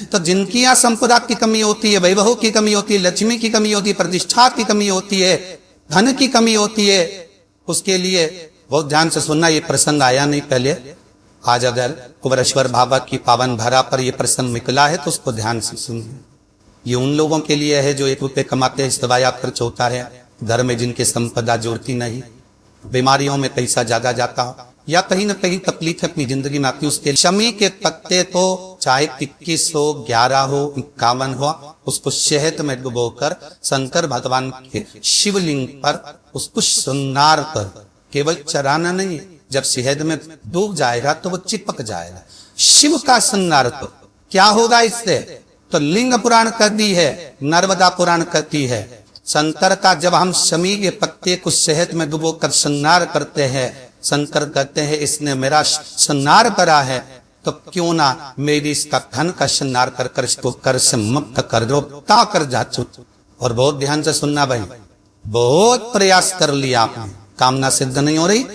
तो जिनकी यहाँ संपदा की कमी होती है, वैभव की कमी होती है, लक्ष्मी की कमी होती है, प्रतिष्ठा की कमी होती है, धन की कमी होती है, उसके लिए बहुत ध्यान से सुनना। ये प्रसंग आया नहीं पहले, आज अगर कुबरेश्वर बाबा की पावन भरा पर ये प्रसंग निकला है तो उसको ध्यान से सुनिए। ये उन लोगों के लिए है जो 1 रुपये कमाते हैं, इस दवाया खर्च होता है, घर में जिनके संपदा जोड़ती नहीं, बीमारियों में पैसा ज्यादा जाता हो, या कहीं ना कहीं तकलीफ अपनी जिंदगी में आती, उसके शमी के पत्ते तो चाहे 21 हो, 11 हो, 51 हो, उसको शहद में डुबोकर शंकर भगवान के शिवलिंग पर उसको श्रृंगार कर, केवल चराना नहीं, जब शहद में डूब जाएगा तो वो चिपक जाएगा। शिव का श्रृंगार तो क्या होगा इससे, तो लिंग पुराण कहती है, नर्मदा पुराण कहती है, शंकर का जब हम शमी के पत्ते को शहद में डुबोकर श्रृंगार करते हैं, शंकर कहते हैं इसने मेरा श्रृंगार करा है, तो क्यों ना मेरी इसका धन का श्रृंगार कर कर इसको कर से मुक्त कर दो, ता कर जा चुक। और बहुत ध्यान से सुनना भाई, बहुत प्रयास कर लिया आपने, कामना सिद्ध नहीं हो रही,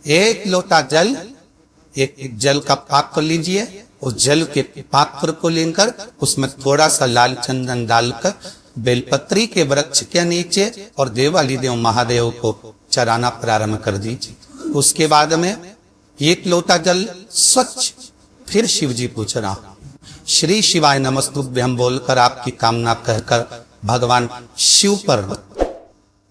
1 लोटा जल, एक जल का पात्र लीजिए, उस जल के पात्र को लेकर उसमें थोड़ा सा लाल चंदन डालकर बेलपत्री के वृक्ष के नीचे और देवाली देव महादेव को चराना प्रारंभ कर दीजिए। उसके बाद में 1 लोटा जल स्वच्छ, फिर शिव जी पूछ रहा, श्री शिवाय नमस्तुभ्यं बोलकर आपकी कामना कहकर भगवान शिव पर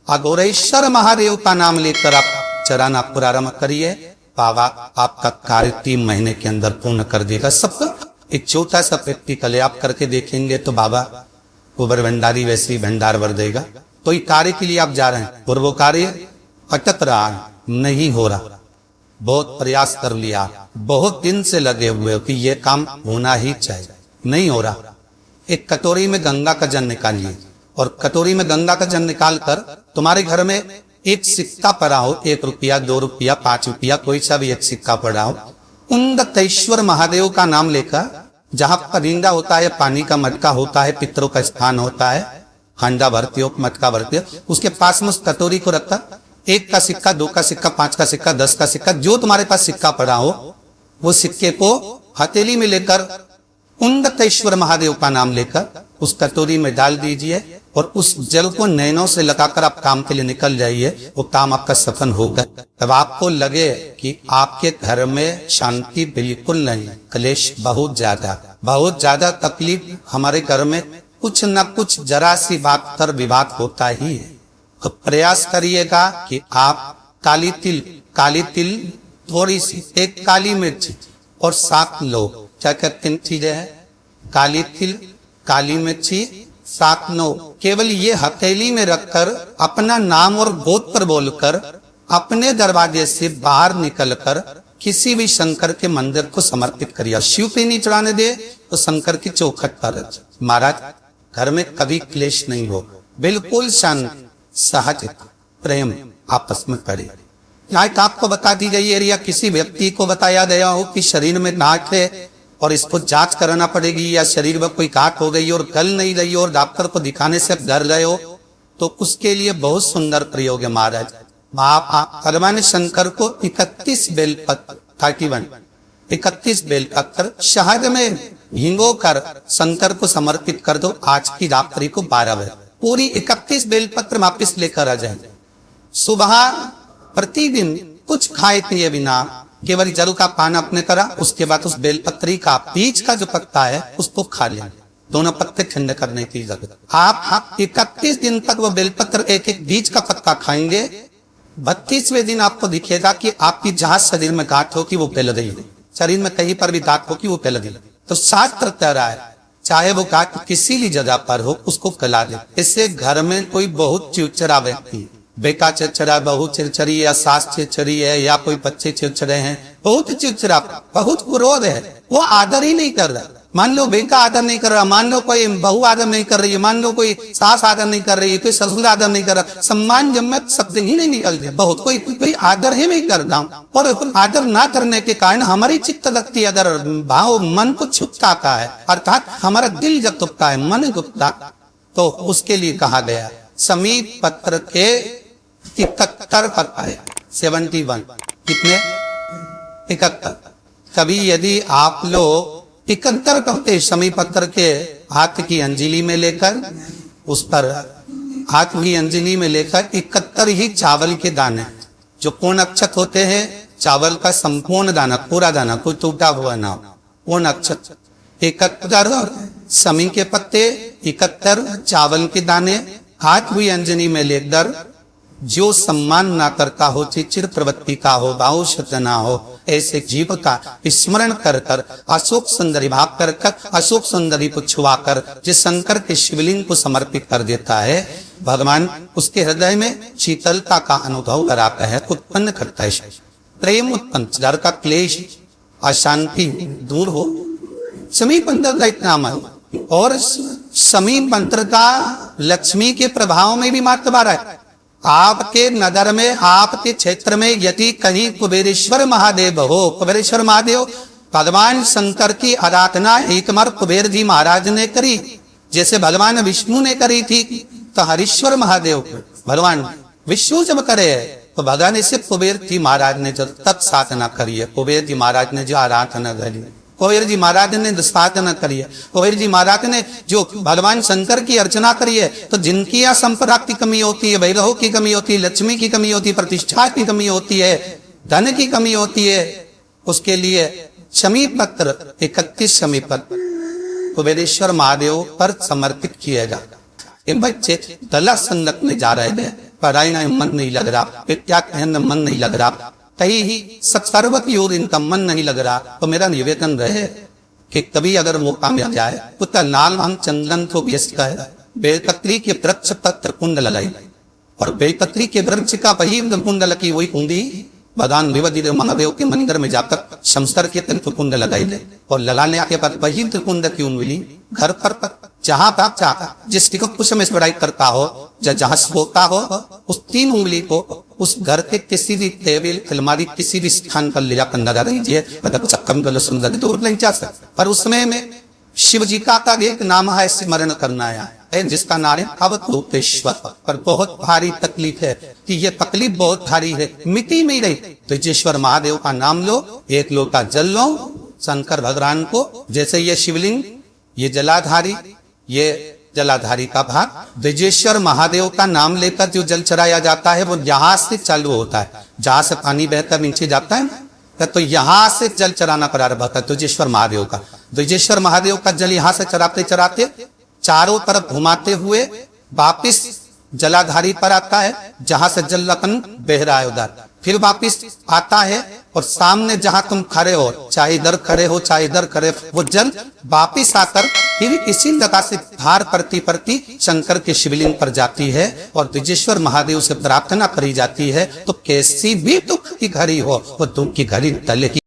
अघोरेश्वर महादेव का नाम लेकर आप चराना प्रारंभ करिए। बाबा आपका कार्य 3 महीने के अंदर पूर्ण कर देगा। सबका एक छोटा सा प्रैक्टिकल है, आप करके देखेंगे तो बाबा गोबर भंडारी वैसे ही भंडार भर देगा। तो ये कार्य के लिए आप जा रहे हैं और वो कार्य अटक रहा है, नहीं हो रहा, बहुत प्रयास कर लिया, बहुत दिन से लगे हुए हो कि ये काम होना ही चाहिए, नहीं हो रहा। एक कटोरी में गंगा का जल निकालिए और कटोरी में गंगा का जल निकाल कर तुम्हारे घर में एक सिक्का पड़ा हो, 1 रुपया, 2 रुपया, 5 रुपया, कोई सा भी एक सिक्का पड़ा हो, उन दत्तेश्वर महादेव का नाम लेकर, जहां परिंदा होता है, पानी का मटका होता है, पितरों का स्थान होता है, हांडा भरती हो, मटका भरती हो, उसके पास में उस कटोरी को रखकर 1 का सिक्का, 2 का सिक्का, 5 का सिक्का, 10 का सिक्का, जो तुम्हारे पास सिक्का पड़ा हो, वो सिक्के को हथेली में लेकर उन दत्तेश्वर महादेव का नाम लेकर उस कटोरी में डाल दीजिए और उस जल को नैनों से लगाकर आप काम के लिए निकल जाइए। वो काम आपका सफल होगा। तब आपको लगे कि आपके घर में शांति बिल्कुल नहीं, क्लेश बहुत ज्यादा तकलीफ, हमारे घर में कुछ न कुछ जरा सी बात कर विवाद होता ही है। तो प्रयास करिएगा कि आप काली तिल थोड़ी सी, 1 काली मिर्च और 7 लोग, क्या क्या 3 चीजें हैं, काली तिल, काली मिर्ची, 7 9, केवल ये हथेली में रखकर अपना नाम और गोत्र बोलकर अपने दरवाजे से बाहर निकलकर किसी भी शंकर के मंदिर को समर्पित करिए। शिव पे नहीं चढ़ाने दे तो शंकर की चौखट पर। महाराज घर में कभी क्लेश नहीं हो, बिल्कुल शांति, सहज प्रेम आपस में करे। लाइक आपको बता दी गई है या किसी व्यक्ति को बताया गया हो कि शरीर में गांठ है और इसको जांच कराना पड़ेगी, या शरीर में कोई गांठ हो गई और गल नहीं रही और डॉक्टर को दिखाने से डर रहे हो, तो उसके लिए बहुत सुंदर प्रयोग है महाराज। आप भगवान शंकर को 31 बेलपत्र 31 बेलपत्र शहद में भिगो कर शंकर को समर्पित कर दो। आज की रात्रि को 12 बजे पूरी 31 बेलपत्र वापिस लेकर आ जाए। सुबह प्रतिदिन कुछ खाए पिए बिना केवल जल का पान अपने करा, उसके बाद उस बेलपत्री का बीच का जो पत्ता है उसको खा लें। दोनों पत्ते ठंडे करने की जरूरत। आप 31 दिन तक वो बेलपत्र एक एक बीज का पत्ता खाएंगे। 32वें दिन आपको दिखेगा कि आपकी जहां शरीर में गांठ हो कि वो फैल गई, शरीर में कहीं पर भी गांठ हो कि वो फैल गई। तो शास्त्र कह रहा है चाहे वो गांठ किसी भी जगह पर हो उसको फैला दे। इससे घर में कोई बहुत चिड़चिड़ा व्यक्ति, बेटा चिड़चिड़ा, बहू चिड़चिड़ी है, सास चिड़चिड़ी है, या कोई बच्चे चिड़चिड़े हैं, बहुत चिड़चिड़ा, बहुत क्रोध है, वो आदर ही नहीं कर रहा। मान लो बेटा आदर नहीं कर रहा, मान लो कोई बहू आदर नहीं कर रही है, मान लो कोई सास आदर नहीं कर रही है, कोई ससुर आदर नहीं कर रहा, सम्मान जम्मत शब्द ही नहीं निकलते, बहुत कोई आदर ही नहीं कर रहा। और आदर ना करने के कारण हमारी चित्त लगती है, अदर भाव मन को छुपता है, अर्थात हमारा दिल जब दुखता है, मन दुखता, तो उसके लिए कहा गया समीप पत्र के 71 पत्ता है, 71 कितने 71। कभी यदि आप लोग 71 कहते शमी पत्र के हाथ की अंजलि में लेकर, उस पर हाथ की अंजलि में लेकर 71 ही चावल के दाने, जो पूर्ण अक्षत होते हैं, चावल का संपूर्ण दाना, पूरा दाना, कोई टूटा हुआ ना, पूर्ण अक्षत 71 शमी के पत्ते, 71 चावल के दाने हाथ हुई अंजनी में लेकर, जो सम्मान ना करता हो, चिर प्रवृत्ति का हो, बाहुशत ना हो, ऐसे जीव का स्मरण कर कर, अशोक सुंदरी भाव कर कर, अशोक सुंदरी को छुआकर जिस शंकर के शिवलिंग को समर्पित कर देता है, भगवान उसके हृदय में शीतलता का अनुभव कराता है, उत्पन्न करता है, प्रेम उत्पन्न, डर का क्लेश, अशांति दूर हो। शमी मंत्र का इतना अमल, और शमी मंत्र का लक्ष्मी के प्रभाव में भी महत्व आ रहा है। आपके नगर में, आपके क्षेत्र में यदि कहीं कुबेरेश्वर महादेव हो, कुबेरेश्वर महादेव भगवान शंकर की आराधना एक बार कुबेर जी महाराज ने करी, जैसे भगवान विष्णु ने करी थी, तो हरीश्वर महादेव भगवान विष्णु जब करे तो भगवान इसे कुबेर जी महाराज ने जब तब साधना करी है, कुबेर जी महाराज ने जो आराधना करी, कुबेर जी महाराज ने साधना करी है, कुबेर जी महाराज ने जो भगवान शंकर की अर्चना करी है, तो जिनकी यहाँ संपदा की कमी होती है, वैभव की कमी होती है, लक्ष्मी की कमी होती है, प्रतिष्ठा की कमी होती है, धन की कमी होती है, उसके लिए शमी पत्र 31 शमी पत्र कुबेरेश्वर महादेव पर समर्पित किया जाता। ये बच्चे दला संगत में जा रहे थे, पढ़ाई में मन नहीं लग रहा, विद्या कहने मन नहीं लग रहा, कहीं ही सर्व की ओर इनका मन नहीं लग रहा, तो मेरा निवेदन रहे कि कभी अगर मौका मिल जाए तो लाल हम चंदन को व्यस्त है, बेलपत्री के वृक्ष पर कुंड लगाई, और बेलपत्री के वृक्ष का वही कुंड लगी वही कुंडी भगवान विवधि महादेव के मंदिर में जाकर शमस्तर के कुंड लगाई ले, और लगाने के बाद वही कुंड की मिली घर पर जहां आप चाहता जिस कुछ में पढ़ाई करता हो, जहां सोता हो, उस 3 उंगली को उस घर के किसी भी टेबल अलमारी किसी भी स्थान पर ले जाकर लगा दीजिए, मतलब दूर नहीं जा सकता। पर उसमें में शिव जी का एक नाम है, स्मरण करना है, जिसका नाम है अवधूतेश्वर। पर बहुत भारी तकलीफ है कि ये तकलीफ बहुत भारी है, मिट्टी में रही, तो जिश्वर महादेव का नाम लो, एक लोटा जल लो, शंकर भगवान को, जैसे ये शिवलिंग, ये जलाधारी, ये जलाधारी का भाग, द्विजेश्वर महादेव का नाम लेकर जो जल चढ़ाया जाता है वो यहाँ से चालू होता है, जहां से पानी बहकर नीचे जाता है, तो यहाँ से जल चढ़ाना प्रारंभ होता है द्विजेश्वर महादेव का। द्विजेश्वर महादेव का जल यहाँ से चढ़ाते चढ़ाते चारों तरफ घुमाते हुए वापिस जलाधारी पर आता है, जहां से जल रतन बह रहा है उधर, फिर वापिस आता है, और सामने जहां तुम खड़े हो, चाहे इधर खड़े हो चाहे इधर खड़े, वो जल वापिस आकर फिर इसी जगह से धार परती परती शंकर के शिवलिंग पर जाती है, और द्विजेश्वर महादेव से प्रार्थना करी जाती है। तो कैसी भी दुख की घड़ी हो, वो दुख की घड़ी तले की